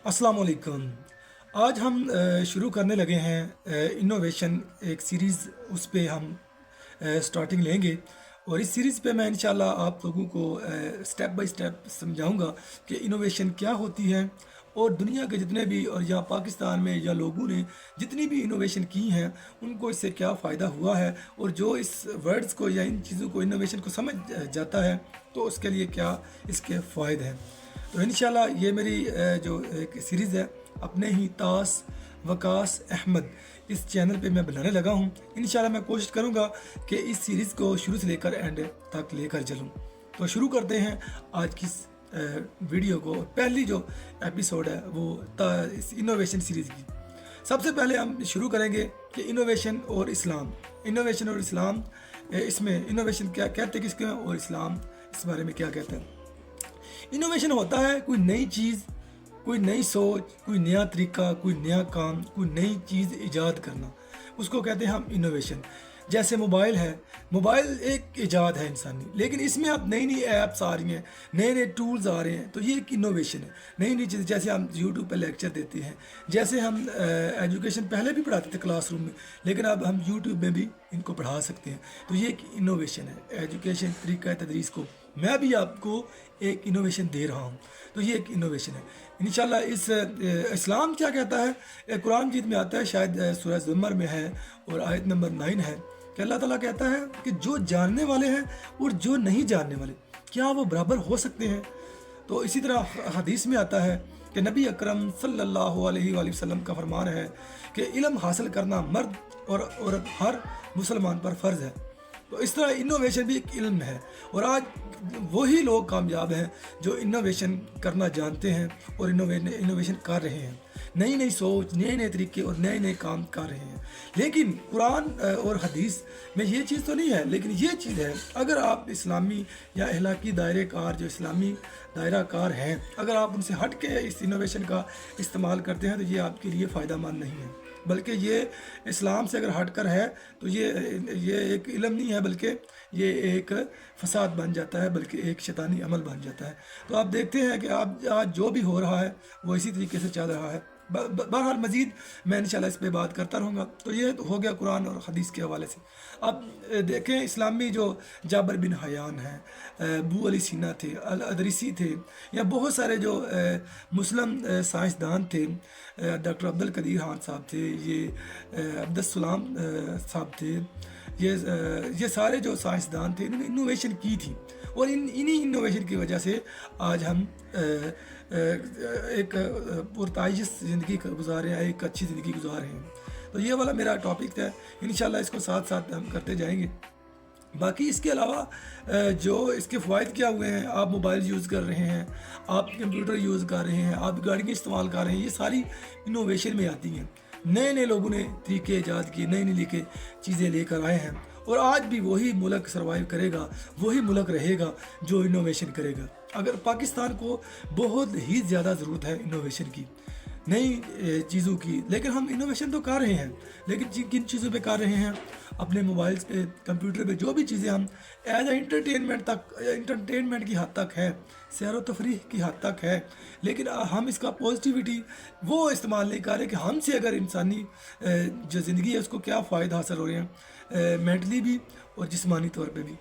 अस्सलाम वालेकुम। आज हम शुरू करने लगे हैं इनोवेशन एक सीरीज़। उस पे हम स्टार्टिंग लेंगे और इस सीरीज़ पे मैं इंशाल्लाह आप लोगों को स्टेप बाय स्टेप समझाऊंगा कि इनोवेशन क्या होती है और दुनिया के जितने भी और या पाकिस्तान में या लोगों ने जितनी भी इनोवेशन की हैं उनको इससे क्या फ़ायदा हुआ है और जो इस वर्ड्स को या इन चीज़ों को इनोवेशन को समझ जाता है तो उसके लिए क्या इसके फ़ायदे हैं। तो इंशाल्लाह ये मेरी जो एक सीरीज़ है अपने ही तास वकास अहमद इस चैनल पे मैं बनाने लगा हूँ। इंशाल्लाह मैं कोशिश करूँगा कि इस सीरीज़ को शुरू से लेकर एंड तक लेकर चलूँ। तो शुरू करते हैं आज की इस वीडियो को। पहली जो एपिसोड है वो इस इनोवेशन सीरीज़ की। सबसे पहले हम शुरू करेंगे कि इनोवेशन और इस्लाम। इनोवेशन और इस्लाम, इसमें इनोवेशन क्या कहते किसके हैं और इस्लाम इस बारे में क्या कहता है। इनोवेशन होता है कोई नई चीज़, कोई नई सोच, कोई नया तरीका, कोई नया काम, कोई नई चीज़ इजाद करना, उसको कहते हैं हम इनोवेशन। जैसे मोबाइल है, मोबाइल एक इजाद है इंसानी, लेकिन इसमें अब नई नई ऐप्स आ रही हैं, नए नए टूल्स आ रहे हैं, तो ये एक इनोवेशन है। नई नई चीज़, जैसे हम यूट्यूब पे लेक्चर देते हैं, जैसे हम एजुकेशन पहले भी पढ़ाते थे क्लासरूम में, लेकिन अब हम यूट्यूब में भी इनको पढ़ा सकते हैं, तो ये एक इनोवेशन है। एजुकेशन तरीका तदरीस को मैं भी आपको एक इनोवेशन दे रहा हूँ, तो ये एक इनोवेशन है इंशाल्लाह। इस इस्लाम क्या कहता है, कुरान मजीद में आता है, शायद सूरह ज़ुमर में है और आयत नंबर 9 है कि अल्लाह ताला कहता है कि जो जानने वाले हैं और जो नहीं जानने वाले क्या वो बराबर हो सकते हैं। तो इसी तरह हदीस में आता है कि नबी अकरम सल्लल्लाहु अलैहि वसल्लम का फरमान है कि इल्म हासिल करना मर्द और औरत हर मुसलमान पर फ़र्ज़ है। तो इस तरह इनोवेशन भी एक इल्म है और आज वही लोग कामयाब हैं जो इनोवेशन करना जानते हैं और इनोवेशन कर रहे हैं। नई नई सोच, नए नए तरीके और नए नए काम कर रहे हैं। लेकिन कुरान और हदीस में ये चीज़ तो नहीं है, लेकिन ये चीज़ है, अगर आप इस्लामी या अखलाकी दायरे कार, जो इस्लामी दायरा कार हैं, अगर आप उनसे हट के इस इनोवेशन का इस्तेमाल करते हैं तो ये आपके लिए फ़ायदा मंद नहीं है, बल्कि ये इस्लाम से अगर हट कर है तो ये एक इल्म नहीं है, बल्कि ये एक फसाद बन जाता है, बल्कि एक शैतानी अमल बन जाता है। तो आप देखते हैं कि आप आज जो भी हो रहा है वो इसी तरीके से चल रहा है। बहरहाल मज़ीद मैं इंशाल्लाह इस पे बात करता रहूँगा। तो ये हो गया कुरान और हदीस के हवाले से। अब देखें, इस्लामी जो जाबर बिन हयान हैं, अबू अली सीना थे, अल अदरीसी थे, या बहुत सारे जो मुस्लिम साइंसदान थे, डॉक्टर अब्दुल कदीर खान साहब थे, ये अब्दुलसलाम साहब थे, ये सारे जो साइंसदान थे, इन्होंने इनोवेशन की थी और इन्हीं इनोवेशन की वजह से आज हम एक पुरताइश ज़िंदगी गुजार रहे हैं, एक अच्छी ज़िंदगी गुजार रहे हैं। तो ये वाला मेरा टॉपिक है, इंशाल्लाह इसको साथ साथ हम करते जाएंगे। बाकी इसके अलावा जो इसके फ़वाइद क्या हुए हैं, आप मोबाइल यूज़ कर रहे हैं, आप कंप्यूटर यूज़ कर रहे हैं, आप गाड़ियाँ इस्तेमाल कर रहे हैं, ये सारी इनोवेशन में आती हैं। नए नए लोगों ने तरीके ईजाद किए, नई नई लेके चीज़ें लेकर आए हैं और आज भी वही मुल्क सर्वाइव करेगा, वही मुल्क रहेगा जो इनोवेशन करेगा। अगर पाकिस्तान को बहुत ही ज़्यादा ज़रूरत है इनोवेशन की, नई चीज़ों की, लेकिन हम इनोवेशन तो कर रहे हैं, लेकिन किन चीज़ों पे कर रहे हैं, अपने मोबाइल्स पे, कंप्यूटर पे, जो भी चीज़ें हम एज ए इंटरटेनमेंट की हद तक है, सैर व तफरीह की हद तक है, लेकिन हम इसका पॉजिटिविटी वो इस्तेमाल नहीं कर रहे कि हमसे अगर इंसानी जो ज़िंदगी है उसको क्या फ़ायदा हासिल हो रहे हैं, मेंटली भी और जिस्मानी तौर पे भी।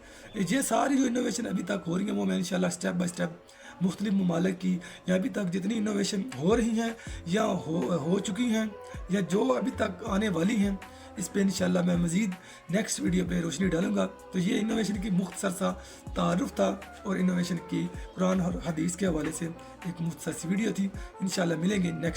ये सारी जो इनोवेशन अभी तक हो रही हैं वो मैं इंशाल्लाह स्टेप बाय स्टेप मुख्तलिफ ममालिक की, या अभी तक जितनी इनोवेशन हो रही हैं या हो चुकी हैं या जो अभी तक आने वाली हैं, इस पे इंशाल्लाह मैं मज़ीद नेक्स्ट वीडियो पे रोशनी डालूंगा। तो ये इनोवेशन की मुख्तसर सा तारुफ था और इनोवेशन की कुरान और हदीस के हवाले से एक मुख्तसर सी वीडियो थी। इंशाल्लाह मिलेंगे नेक्स्ट